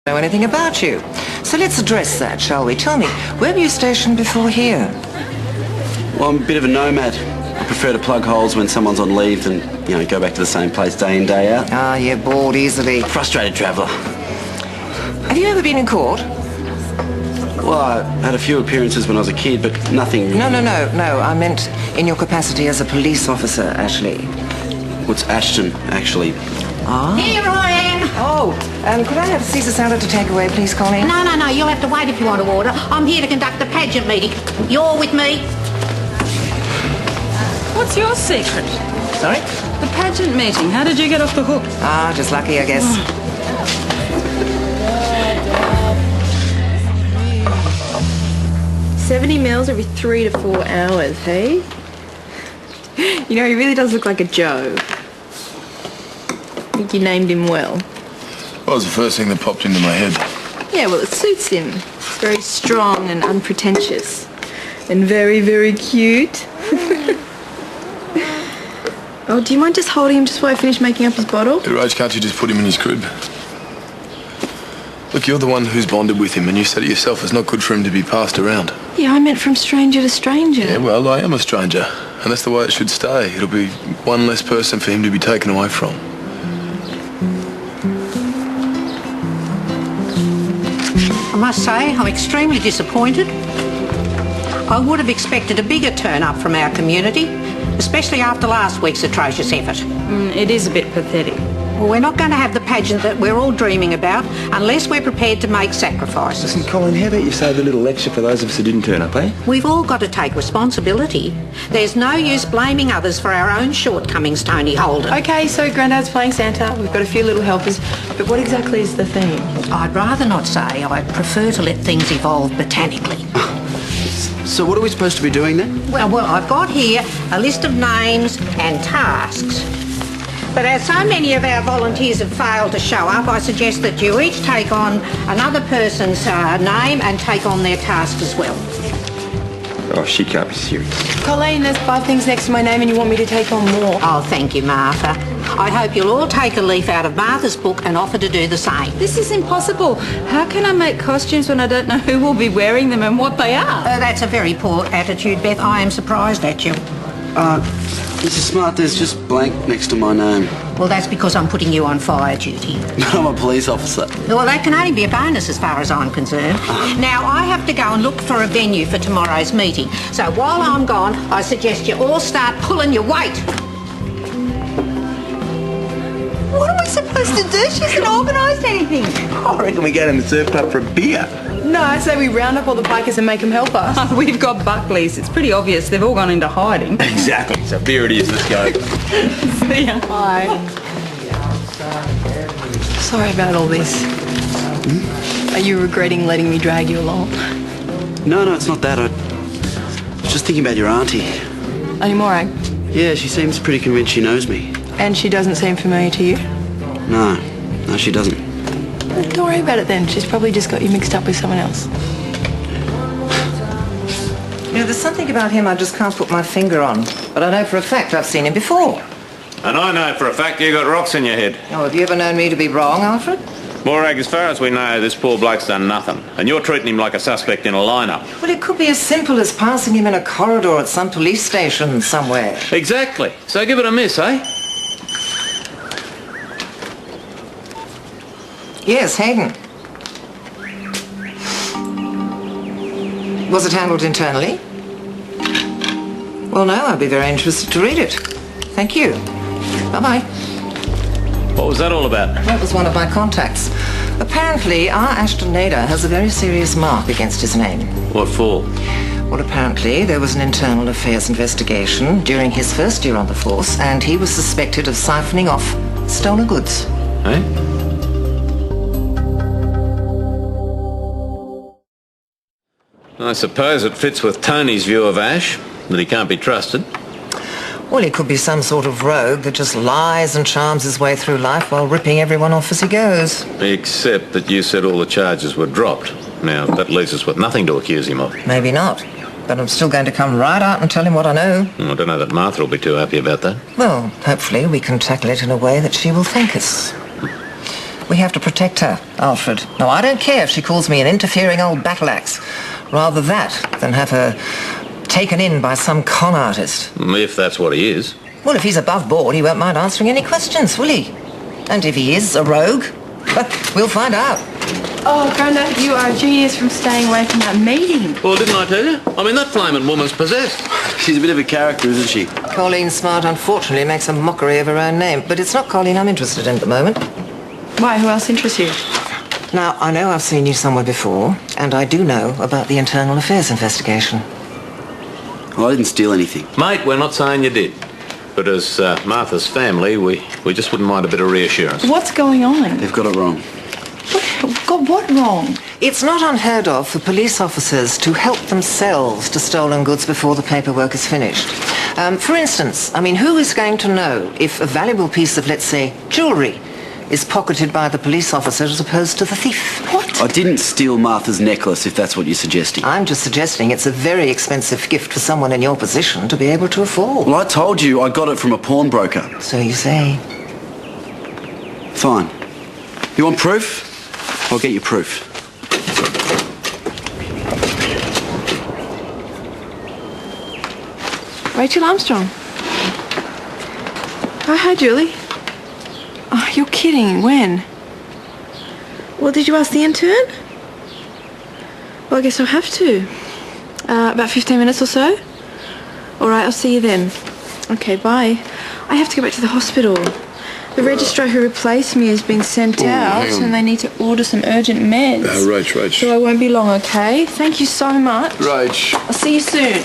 know anything about you. So let's address that, shall we? Tell me, where were you stationed before here? Well, I'm a bit of a nomad. I prefer to plug holes when someone's on leave than, go back to the same place day in, day out. Ah, you're bored easily. Frustrated traveller. Have you ever been in court? Well, I had a few appearances when I was a kid, but nothing... No. I meant in your capacity as a police officer, Ashley. What's Ashton, actually? Ah. Here I am. Oh, could I have a Caesar salad to take away, please, Colleen? No. You'll have to wait if you want to order. I'm here to conduct the pageant meeting. You're with me. What's your secret? Sorry? The pageant meeting. How did you get off the hook? Ah, just lucky, I guess. 70 mils every 3 to 4 hours, hey? You know, he really does look like a Joe. I think you named him well. What was the first thing that popped into my head? Yeah, well, it suits him. He's very strong and unpretentious. And very, very cute. Oh, do you mind just holding him just while I finish making up his bottle? Hey, Raj, can't you just put him in his crib? Look, you're the one who's bonded with him, and you said it yourself, it's not good for him to be passed around. Yeah, I meant from stranger to stranger. Yeah, well, I am a stranger, and that's the way it should stay. It'll be one less person for him to be taken away from. I must say, I'm extremely disappointed. I would have expected a bigger turn-up from our community, especially after last week's atrocious effort. It is a bit pathetic. Well, we're not going to have the pageant that we're all dreaming about unless we're prepared to make sacrifices. Listen, Colin, how about you save a little lecture for those of us who didn't turn up, eh? We've all got to take responsibility. There's no use blaming others for our own shortcomings, Tony Holden. Okay, so Grandad's playing Santa. We've got a few little helpers. But what exactly is the theme? I'd rather not say. I'd prefer to let things evolve botanically. So what are we supposed to be doing then? Well, I've got here a list of names and tasks. But as so many of our volunteers have failed to show up, I suggest that you each take on another person's name and take on their task as well. Oh, she can't be serious. Colleen, there's 5 things next to my name and you want me to take on more. Oh, thank you, Martha. I hope you'll all take a leaf out of Martha's book and offer to do the same. This is impossible. How can I make costumes when I don't know who will be wearing them and what they are? That's a very poor attitude, Beth. I am surprised at you. Mrs. Smart, there's just blank next to my name. Well, that's because I'm putting you on fire duty. I'm a police officer. Well, that can only be a bonus as far as I'm concerned. Now, I have to go and look for a venue for tomorrow's meeting. So while I'm gone, I suggest you all start pulling your weight. What are we supposed to do? She hasn't organised anything. I reckon we go to the surf club for a beer. No, I say we round up all the bikers and make them help us. We've got Buckleys. It's pretty obvious they've all gone into hiding. Exactly. So beer it is. Let's go. See ya. Bye. Sorry about all this. Are you regretting letting me drag you along? No, it's not that. I was just thinking about your auntie. Any more, Ag? Yeah, she seems pretty convinced she knows me. And she doesn't seem familiar to you? No, she doesn't. Don't worry about it then. She's probably just got you mixed up with someone else. There's something about him I just can't put my finger on. But I know for a fact I've seen him before. And I know for a fact you got rocks in your head. Oh, have you ever known me to be wrong, Alfred? Morag, as far as we know, this poor bloke's done nothing. And you're treating him like a suspect in a lineup. Well, it could be as simple as passing him in a corridor at some police station somewhere. Exactly. So give it a miss, eh? Yes, Hayden. Was it handled internally? Well, no, I'd be very interested to read it. Thank you. Bye-bye. What was that all about? That was one of my contacts. Apparently, our Ashton Nader has a very serious mark against his name. What for? Well, apparently, there was an internal affairs investigation during his first year on the force, and he was suspected of siphoning off stolen goods. Eh? I suppose it fits with Tony's view of Ash, that he can't be trusted. Well, he could be some sort of rogue that just lies and charms his way through life while ripping everyone off as he goes. Except that you said all the charges were dropped. Now, that leaves us with nothing to accuse him of. Maybe not. But I'm still going to come right out and tell him what I know. I don't know that Martha will be too happy about that. Well, hopefully we can tackle it in a way that she will thank us. We have to protect her. Alfred. No, I don't care if she calls me an interfering old battle axe. Rather that than have her taken in by some con artist. If that's what he is. Well, if he's above board, he won't mind answering any questions, will he? And if he is a rogue, we'll find out. Oh, Granda, you are a genius from staying away from that meeting. Well, didn't I tell you? I mean, that flaming woman's possessed. She's a bit of a character, isn't she? Colleen Smart, unfortunately, makes a mockery of her own name. But it's not Colleen I'm interested in at the moment. Why? Who else interests you? Now, I know I've seen you somewhere before, and I do know about the internal affairs investigation. Well, I didn't steal anything. Mate, we're not saying you did. But as Martha's family, we just wouldn't mind a bit of reassurance. What's going on? They've got it wrong. Got what wrong? It's not unheard of for police officers to help themselves to stolen goods before the paperwork is finished. For instance, I mean, who is going to know if a valuable piece of, let's say, jewellery is pocketed by the police officer as opposed to the thief? What? I didn't steal Martha's necklace, if that's what you're suggesting. I'm just suggesting it's a very expensive gift for someone in your position to be able to afford. Well, I told you I got it from a pawnbroker. So you say. Fine. You want proof? I'll get you proof. Rachel Armstrong. Oh, hi, Julie. Oh, you're kidding. When? Well, did you ask the intern? Well, I guess I'll have to. About 15 minutes or so? All right, I'll see you then. Okay, bye. I have to go back to the hospital. The registrar who replaced me has been sent out and they need to order some urgent meds. Rach. So I won't be long, okay? Thank you so much. Rach. I'll see you soon.